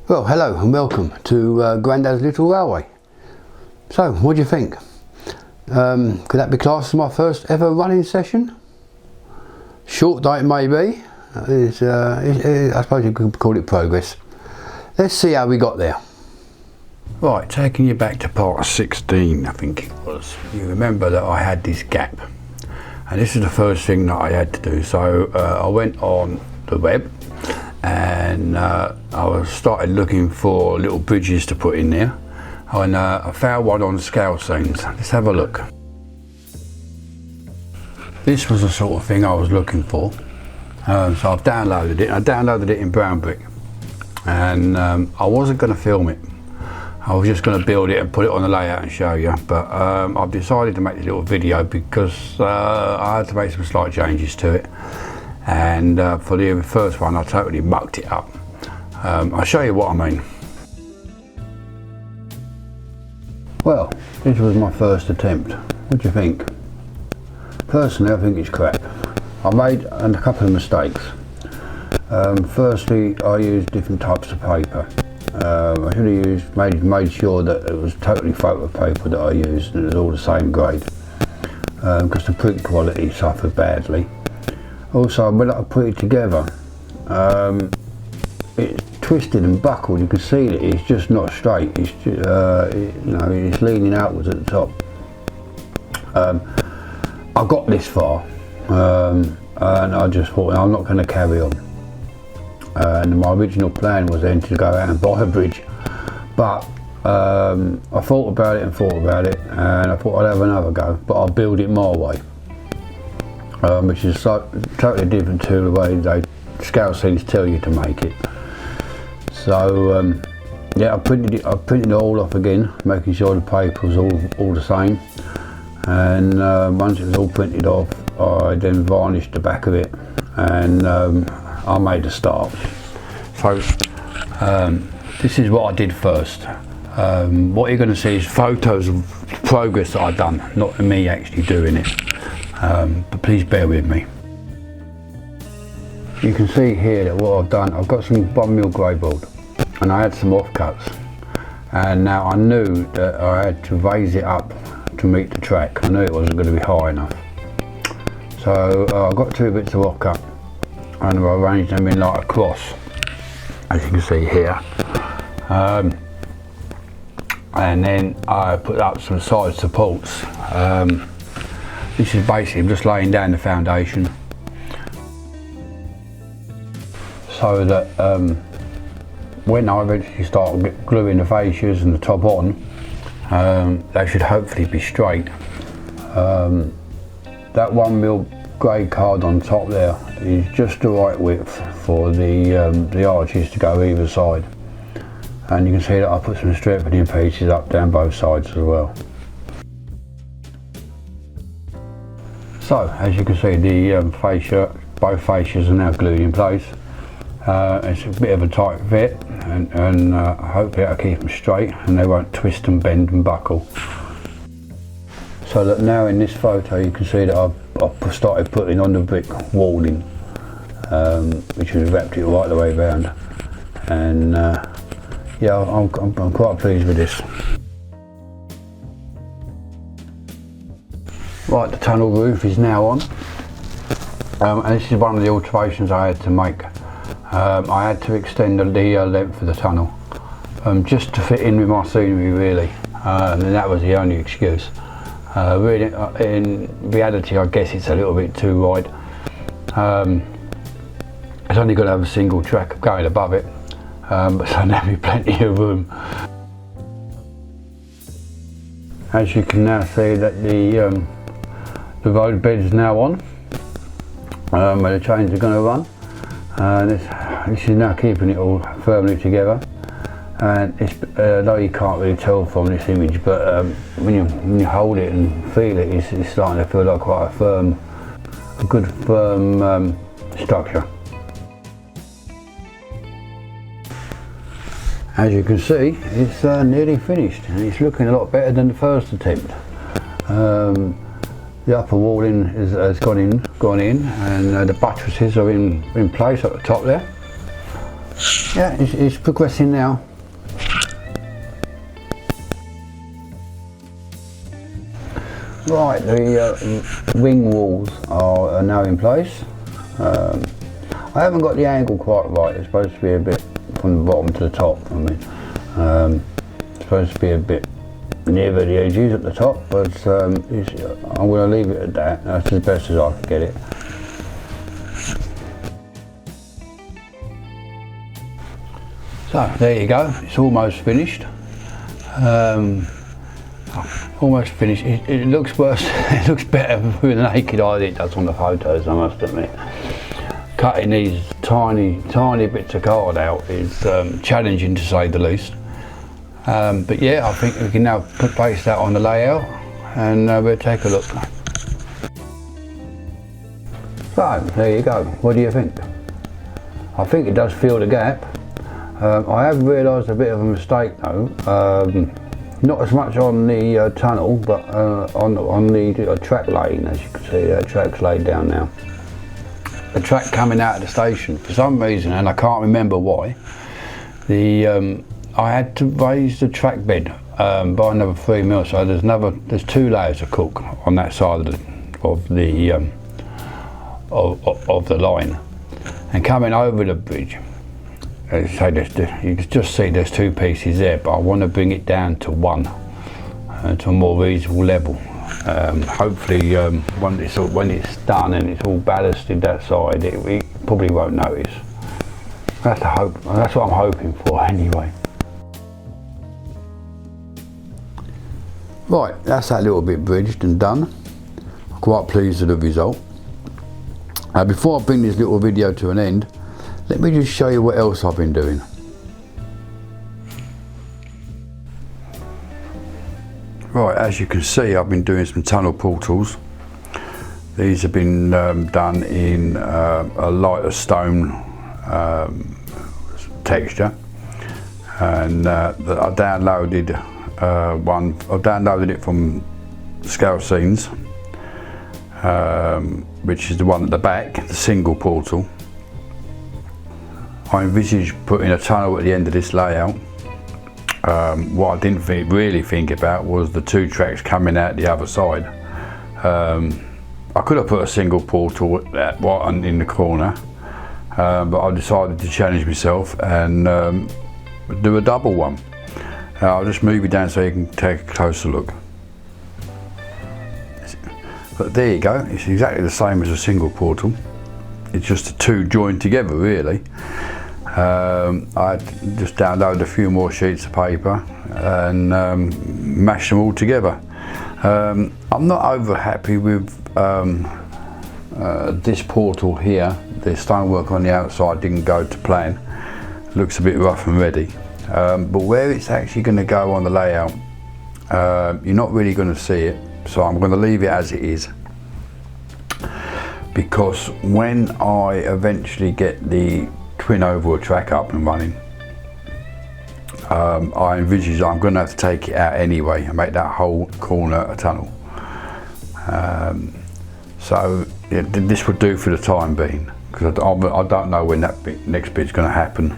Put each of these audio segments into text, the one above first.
Well, hello and welcome to Grandads Little Railway. So, what do you think? Could that be classed as my first ever running session? Short date maybe. I suppose you could call it progress. Let's see how we got there. Right, taking you back to part 16, I think it was. You remember that I had this gap, and this is the first thing that I had to do. So I went on the web and I started looking for little bridges to put in there, and I found one on scale scenes. Let's have a look. This was the sort of thing I was looking for, so I've downloaded it. I downloaded it in brown brick, and I wasn't going to film it. I was just going to build it and put it on the layout and show you, but I've decided to make this little video because I had to make some slight changes to it. And for the first one I totally mucked it up. I'll show you what I mean. Well, this was my first attempt. What do you think? Personally, I think it's crap. I made a couple of mistakes. Firstly, I used different types of paper. I should have made sure that it was totally photo paper that I used and it was all the same grade, because the print quality suffered badly. Also, when I put it together, it's twisted and buckled. You can see that it's just not straight. It's just, it's leaning outwards at the top. I got this far, and I just thought I'm not going to carry on. And my original plan was then to go out and buy a bridge, but I thought about it, and I thought I'd have another go, but I'll build it my way. Which is totally different to the way they scale scenes tell you to make it. So yeah, I printed it all off again, making sure the paper was all the same. And once it was all printed off, I then varnished the back of it, and I made a start. So this is what I did first. What you're going to see is photos of progress that I've done, not me actually doing it. But please bear with me. You can see here that what I've done, I've got some 1mm grey board, and I had some offcuts, and now I knew that I had to raise it up to meet the track. I knew it wasn't going to be high enough, so I've got 2 bits of offcut and I arranged them in like a cross, as you can see here, and then I put up some side supports. This is basically just laying down the foundation so that when I eventually start gluing the fascias and the top on, they should hopefully be straight. That 1mm grey card on top there is just the right width for the arches to go either side, and you can see that I put some strengthening pieces up down both sides as well. So, as you can see, the both fascias are now glued in place. It's a bit of a tight fit, and hopefully that'll keep them straight and they won't twist and bend and buckle. So that now in this photo you can see that I've started putting on the brick walling, which has wrapped it right the way around, and yeah, I'm quite pleased with this. Right, the tunnel roof is now on, and this is one of the alterations I had to make. I had to extend the length of the tunnel, just to fit in with my scenery really, and that was the only excuse. Really, in reality I guess it's a little bit too wide. It's only got to have a single track going above it, but so there'll be plenty of room. As you can now see that the road bed is now on, where the trains are going to run, and this is now keeping it all firmly together. And it's, though you can't really tell from this image, but when you hold it and feel it, it's starting to feel like quite a good firm structure. As you can see, it's nearly finished, and it's looking a lot better than the first attempt. The upper walling has gone in, and the buttresses are in place at the top there. Yeah, it's progressing now. Right, the wing walls are now in place. I haven't got the angle quite right. It's supposed to be a bit from the bottom to the top. I mean, it's supposed to be a bit nearer the edges at the top, but I'm going to leave it at that. That's as best as I can get it. So there you go. It's almost finished. Almost finished. It looks worse. It looks better with the naked eye than it does on the photos, I must admit. Cutting these tiny bits of card out is challenging, to say the least. But yeah, I think we can now place that on the layout, and we'll take a look. So there you go. What do you think? I think it does fill the gap. I have realised a bit of a mistake though. Not as much on the tunnel, but on the track lane. As you can see, that track's laid down now. The track coming out of the station, for some reason, and I can't remember why, I had to raise the track bed by another 3 mil. So there's 2 layers of cook on that side of the line, and coming over the bridge. So you can just see there's 2 pieces there, but I want to bring it down to 1, to a more reasonable level. Hopefully when it's done and it's all ballasted that side, we probably won't notice. That's the hope. That's what I'm hoping for anyway. Right, that's that little bit bridged and done. I'm quite pleased with the result. Before I bring this little video to an end, let me just show you what else I've been doing. Right, as you can see, I've been doing some tunnel portals. These have been done in a lighter stone texture, and I downloaded I downloaded it from Scale Scenes, which is the one at the back, the single portal. I envisaged putting a tunnel at the end of this layout. What I didn't really think about was the 2 tracks coming out the other side. I could have put a single portal right in the corner, but I decided to challenge myself and do a double one. I'll just move it down so you can take a closer look. But there you go, it's exactly the same as a single portal. It's just the 2 joined together really. I just downloaded a few more sheets of paper and mashed them all together. I'm not over happy with this portal here. The stonework on the outside didn't go to plan. Looks a bit rough and ready. But where it's actually going to go on the layout, you're not really going to see it. So I'm going to leave it as it is. Because when I eventually get the twin oval track up and running, I envisage I'm going to have to take it out anyway and make that whole corner a tunnel. So yeah, this would do for the time being, because I don't know when that next bit's going to happen,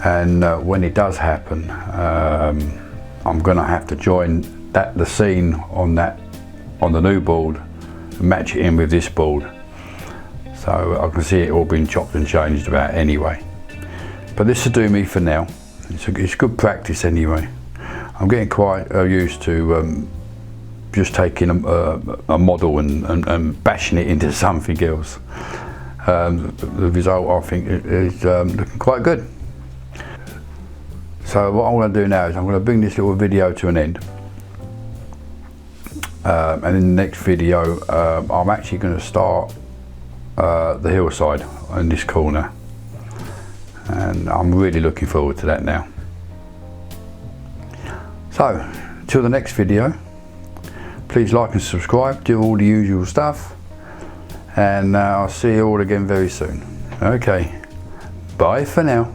and when it does happen, I'm going to have to join the scene on the new board and match it in with this board. So I can see it all being chopped and changed about anyway. But this will do me for now. It's good practice anyway. I'm getting quite used to just taking a model and bashing it into something else. The result, I think, is looking quite good. So what I'm going to do now is I'm going to bring this little video to an end. And in the next video, I'm actually going to start the hillside in this corner, and I'm really looking forward to that now. So till the next video, please like and subscribe, do all the usual stuff, and I'll see you all again very soon. Okay, bye for now.